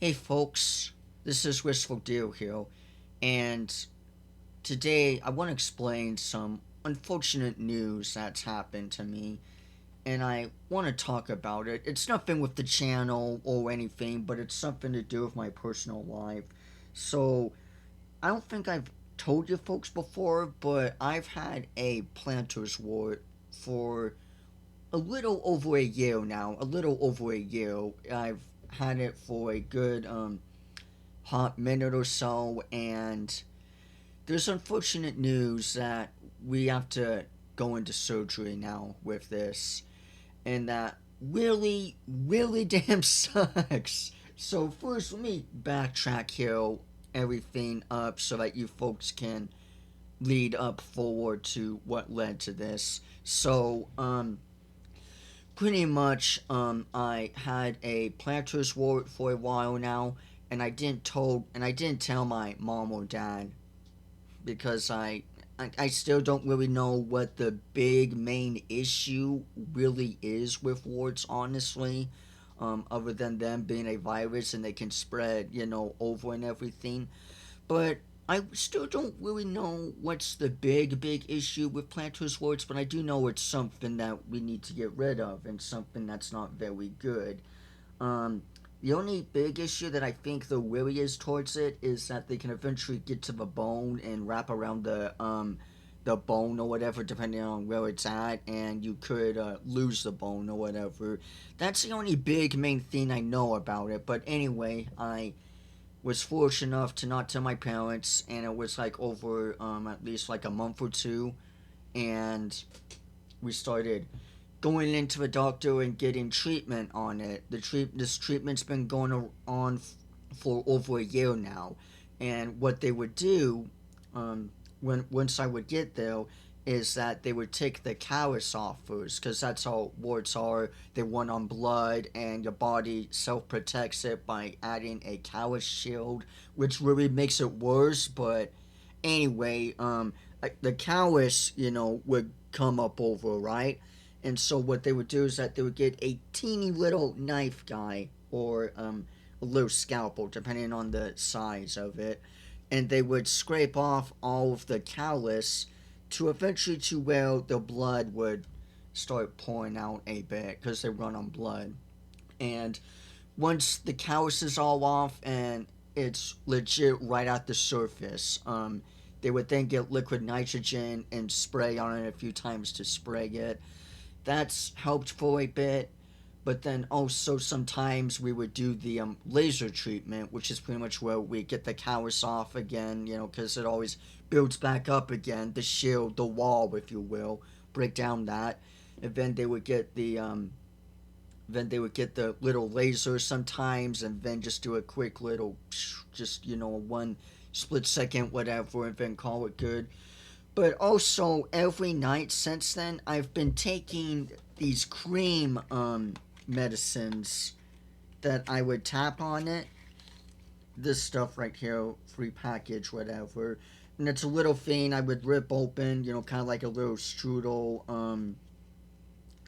Hey folks, this is Wistful Deal here, and today I want to explain some unfortunate news that's happened to me, and I want to talk about it. It's nothing with the channel or anything, but it's something to do with my personal life. So, I don't think I've told you folks before, but I've had a plantar's wart for a little over a year now. A little over a year. I've had it for a good hot minute or so, and there's unfortunate news that we have to go into surgery now with this, and that really damn sucks. So, first, let me backtrack here everything up so that you folks can lead up forward to what led to this. So, pretty much, I had a plantar's wart for a while now, and I didn't tell my mom or dad because I still don't really know what the big main issue really is with warts, honestly. Other than them being a virus and they can spread, over and everything. But I still don't really know what's the big issue with plantar's warts, but I do know it's something that we need to get rid of and something that's not very good. Um, the only big issue that I think there really is towards it is that they can eventually get to the bone and wrap around the bone or whatever, depending on where it's at, and you could lose the bone or whatever. That's the only big main thing I know about it. But anyway, I was fortunate enough to not tell my parents, and it was like over at least like a month or two, and we started going into the doctor and getting treatment on it. This treatment's been going on for over a year now, and what they would do, when once I would get there, is that they would take the callus off first, because that's how warts are. They run on blood, and your body self protects it by adding a callus shield, which really makes it worse. But anyway, the callus, would come up over, right? And so what they would do is that they would get a teeny little knife guy or a little scalpel, depending on the size of it, and they would scrape off all of the callus to eventually to where the blood would start pouring out a bit because they run on blood. And once the callus is all off and it's legit right at the surface, they would then get liquid nitrogen and spray on it a few times to spray it. That's helped for a bit, but then also sometimes we would do the laser treatment, which is pretty much where we get the callus off again, because it always builds back up again, the shield, the wall, if you will, break down that, and then they would get the little laser sometimes, and then just do a quick little, just one split second, whatever, and then call it good. But also, every night since then, I've been taking these cream medicines that I would tap on it. This stuff right here, free package, whatever. And it's a little thing I would rip open, kind of like a little strudel.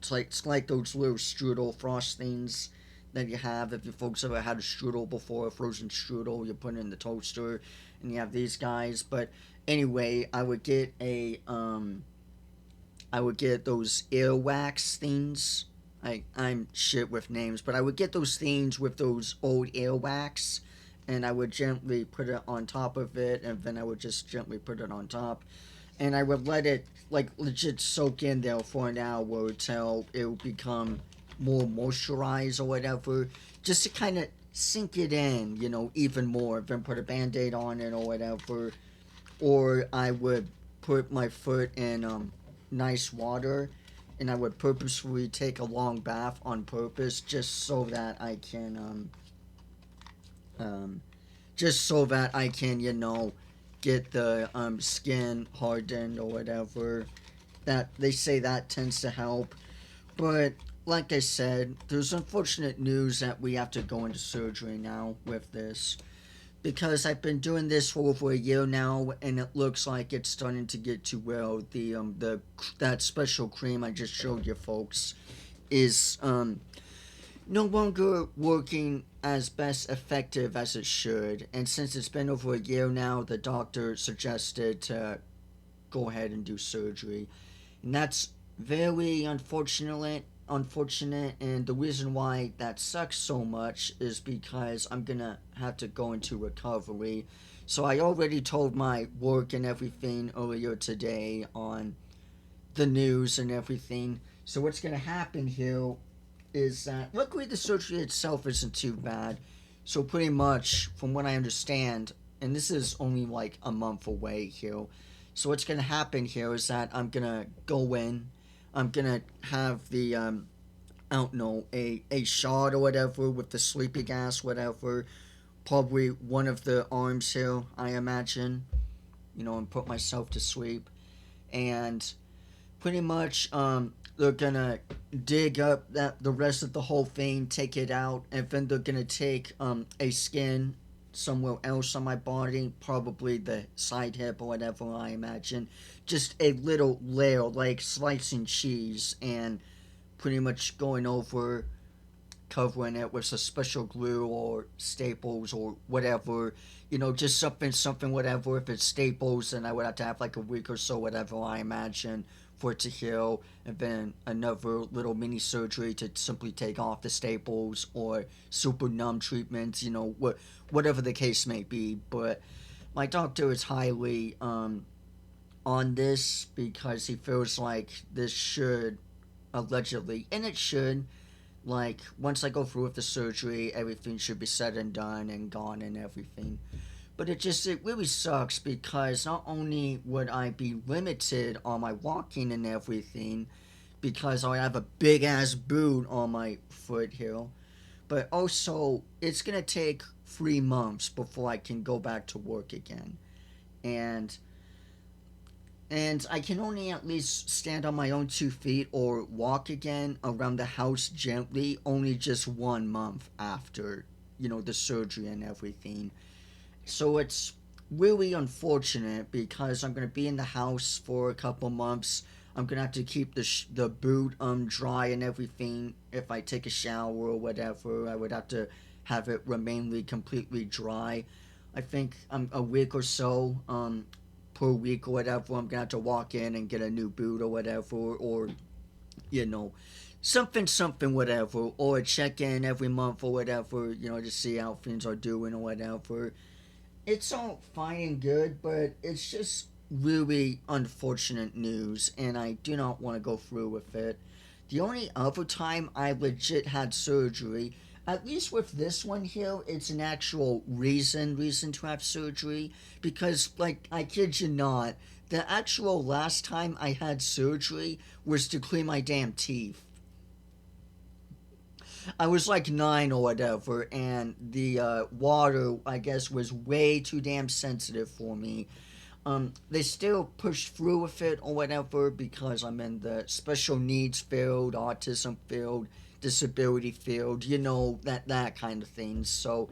It's like those little strudel frost things that you have. If you folks ever had a strudel before, a frozen strudel, you put it in the toaster, and you have these guys. But anyway, I would get those earwax things. I'm shit with names, but I would get those things with those old earwax, and I would gently put it on top of it, and then I would just gently put it on top, and I would let it like legit soak in there for an hour till it would become more moisturized or whatever, just to kind of sink it in, even more. Then put a band-aid on it or whatever, or I would put my foot in nice water, and I would purposefully take a long bath on purpose just so that I can um, get the skin hardened or whatever. That they say that tends to help, but like I said, there's unfortunate news that we have to go into surgery now with this, because I've been doing this for over a year now, and it looks like it's starting to get to where the that special cream I just showed you folks is no longer working as best effective as it should. And since it's been over a year now, the doctor suggested to go ahead and do surgery. And that's very unfortunate, and the reason why that sucks so much is because I'm gonna have to go into recovery. So I already told my work and everything earlier today on the news and everything. So what's gonna happen here is that luckily the surgery itself isn't too bad. So pretty much, from what I understand, and this is only like a month away here. So what's gonna happen here is that I'm gonna go in. I'm gonna have the I don't know, a shot or whatever with the sleepy gas, whatever. Probably one of the arms here, I imagine. And put myself to sleep. And pretty much they're gonna dig up that the rest of the whole thing, take it out, and then they're gonna take a skin somewhere else on my body, probably the side hip or whatever, I imagine. Just a little layer, like slicing cheese, and pretty much going over, covering it with a special glue or staples or whatever. Just something, whatever. If it's staples, then I would have to have like a week or so, whatever, I imagine, for it to heal. And then another little mini surgery to simply take off the staples, or super numb treatments, whatever the case may be. But my doctor is highly on this because he feels like this should allegedly, and it should, like, once I go through with the surgery, everything should be said and done and gone and everything. But it really sucks because not only would I be limited on my walking and everything because I have a big ass boot on my foot here, but also it's gonna take 3 months before I can go back to work again. And I can only at least stand on my own 2 feet or walk again around the house gently only just 1 month after, the surgery and everything. So it's really unfortunate because I'm going to be in the house for a couple months. I'm going to have to keep the boot dry and everything. If I take a shower or whatever, I would have to have it remain completely dry. I think a week or so per week or whatever, I'm gonna have to walk in and get a new boot or whatever, or you know, something, whatever, or check in every month or whatever, to see how things are doing or whatever. It's all fine and good, but it's just really unfortunate news, and I do not want to go through with it. The only other time I legit had surgery, at least with this one here, it's an actual reason to have surgery, because, like, I kid you not, the actual last time I had surgery was to clean my damn teeth. I was like 9 or whatever, and the water, I guess, was way too damn sensitive for me. They still push through with it or whatever because I'm in the special needs field, autism field, disability field, that kind of thing. So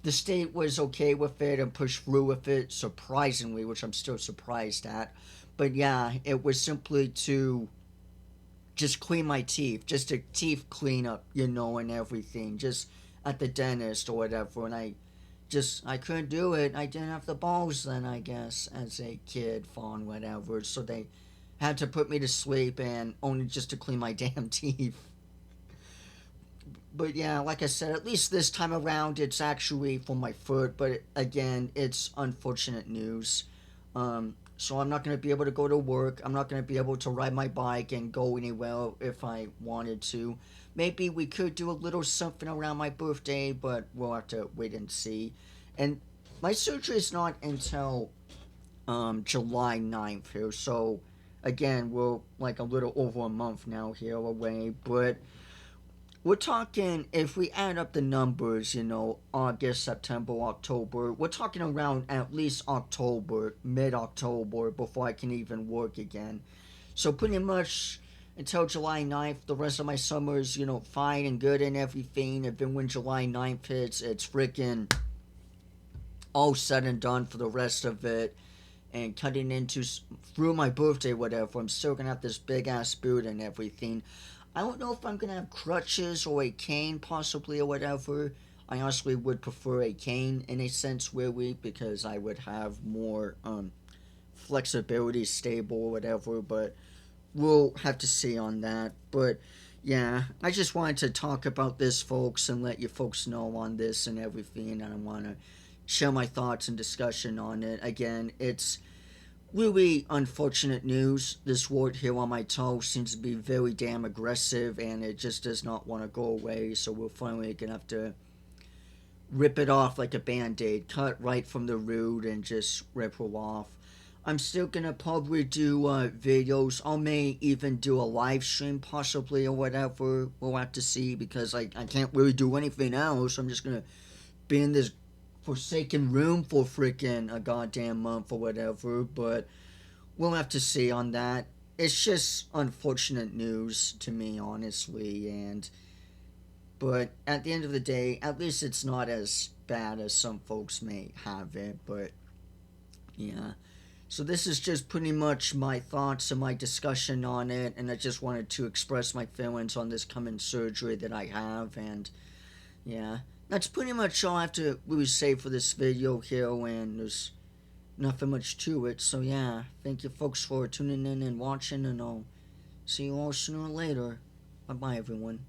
the state was okay with it and pushed through with it, surprisingly, which I'm still surprised at. But yeah, it was simply to just clean my teeth, just a teeth cleanup, and everything, just at the dentist or whatever. And I couldn't do it. I didn't have the balls then, I guess, as a kid, fawn, whatever. So they had to put me to sleep and only just to clean my damn teeth. But yeah, like I said, at least this time around it's actually for my foot. But again, it's unfortunate news. So I'm not going to be able to go to work. I'm not going to be able to ride my bike and go anywhere if I wanted to. Maybe we could do a little something around my birthday, but we'll have to wait and see. And my surgery is not until July 9th here. So again, we're like a little over a month now here away. But we're talking, if we add up the numbers, August, September, October, we're talking around at least October, mid October, before I can even work again. So pretty much until July 9th, the rest of my summer's, fine and good and everything. And then when July 9th hits, it's freaking all said and done for the rest of it. And cutting into through my birthday, whatever, I'm still gonna have this big ass boot and everything. I don't know if I'm gonna have crutches or a cane, possibly, or whatever. I honestly would prefer a cane in a sense, really, because I would have more flexibility, stable, or whatever. But we'll have to see on that. But yeah, I just wanted to talk about this, folks, and let you folks know on this and everything. And I want to share my thoughts and discussion on it. Again, it's really unfortunate news. This wart here on my toe seems to be very damn aggressive, and it just does not want to go away. So we're finally gonna have to rip it off like a band-aid, cut right from the root and just rip her off. I'm still gonna probably do videos. I may even do a live stream possibly or whatever. We'll have to see because I can't really do anything else. I'm just gonna be in this forsaken room for freaking a goddamn month or whatever. But we'll have to see on that. It's just unfortunate news to me, honestly, and but at the end of the day, at least it's not as bad as some folks may have it. But yeah. So this is just pretty much my thoughts and my discussion on it, and I just wanted to express my feelings on this coming surgery that I have, and yeah. That's pretty much all I have to really say for this video here, and there's nothing much to it. So yeah, thank you folks for tuning in and watching, and I'll see you all sooner or later. Bye bye everyone.